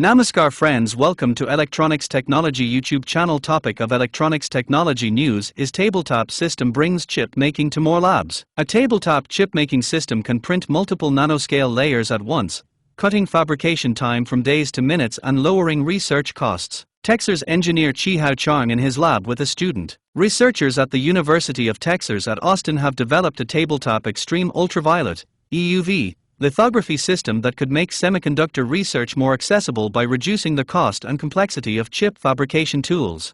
Namaskar friends, welcome to Electronics Technology YouTube channel. Topic of electronics technology news is Tabletop system brings chip making to more labs. A tabletop chip making system can print multiple nanoscale layers at once, cutting fabrication time from days to minutes and lowering research costs. Texas engineer Chi-Hao Chang in his lab with a student. Researchers at the University of Texas at Austin have developed a tabletop extreme ultraviolet (EUV) lithography system that could make semiconductor research more accessible by reducing the cost and complexity of chip fabrication tools.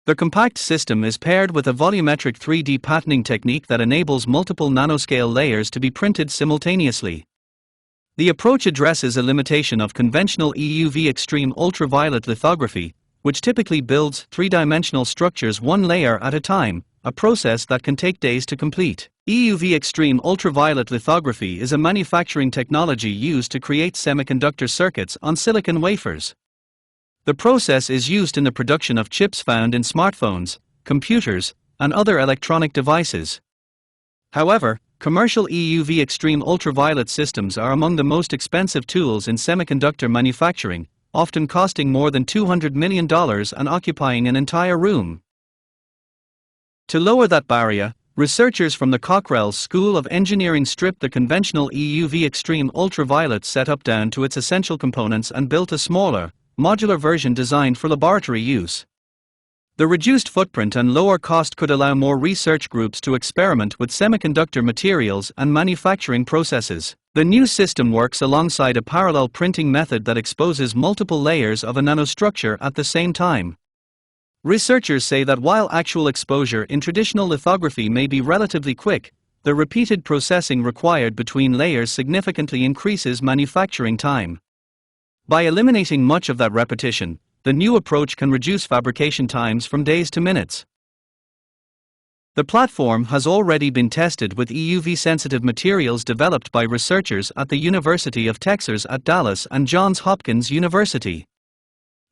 The compact system is paired with a volumetric 3D patterning technique that enables multiple nanoscale layers to be printed simultaneously. The approach addresses a limitation of conventional EUV extreme ultraviolet lithography, which typically builds three-dimensional structures one layer at a time, a process that can take days to complete. EUV extreme ultraviolet lithography is a manufacturing technology used to create semiconductor circuits on silicon wafers. The process is used in the production of chips found in smartphones, computers, and other electronic devices. However, commercial EUV extreme ultraviolet systems are among the most expensive tools in semiconductor manufacturing, often costing more than $200 million and occupying an entire room. To lower that barrier, researchers from the Cockrell School of Engineering stripped the conventional EUV extreme ultraviolet setup down to its essential components and built a smaller, modular version designed for laboratory use. The reduced footprint and lower cost could allow more research groups to experiment with semiconductor materials and manufacturing processes. The new system works alongside a parallel printing method that exposes multiple layers of a nanostructure at the same time. Researchers say that while actual exposure in traditional lithography may be relatively quick, the repeated processing required between layers significantly increases manufacturing time. By eliminating much of that repetition, the new approach can reduce fabrication times from days to minutes. The platform has already been tested with EUV-sensitive materials developed by researchers at the University of Texas at Dallas and Johns Hopkins University.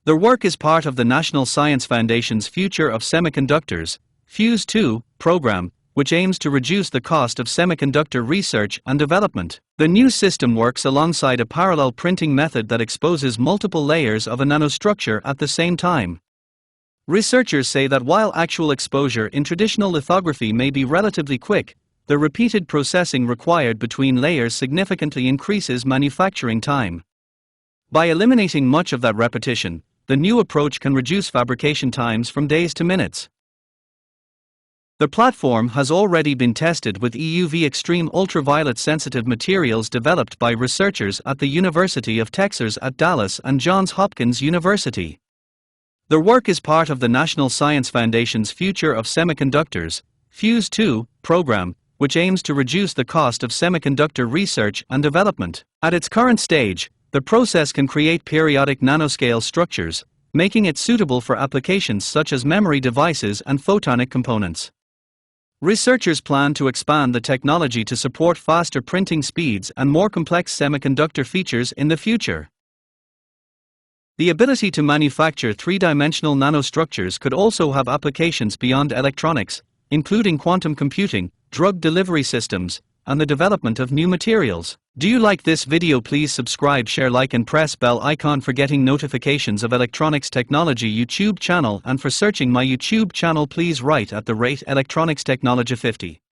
Their work is part of the National Science Foundation's Future of Semiconductors (FUSE 2) program, which aims to reduce the cost of semiconductor research and development. The new system works alongside a parallel printing method that exposes multiple layers of a nanostructure at the same time. Researchers say that while actual exposure in traditional lithography may be relatively quick, the repeated processing required between layers significantly increases manufacturing time. By eliminating much of that repetition, the new approach can reduce fabrication times from days to minutes. The platform has already been tested with EUV extreme ultraviolet sensitive materials developed by researchers at the University of Texas at Dallas and Johns Hopkins University. Their work is part of the National Science Foundation's Future of Semiconductors (FUSE 2) program, which aims to reduce the cost of semiconductor research and development. At its current stage, the process can create periodic nanoscale structures, making it suitable for applications such as memory devices and photonic components. Researchers plan to expand the technology to support faster printing speeds and more complex semiconductor features in the future. The ability to manufacture three-dimensional nanostructures could also have applications beyond electronics, including quantum computing, drug delivery systems, and the development of new materials. Do you like this video? Please subscribe, share, like and press bell icon for getting notifications of Electronics Technology YouTube channel, and for searching my YouTube channel please write @electronics technology 50.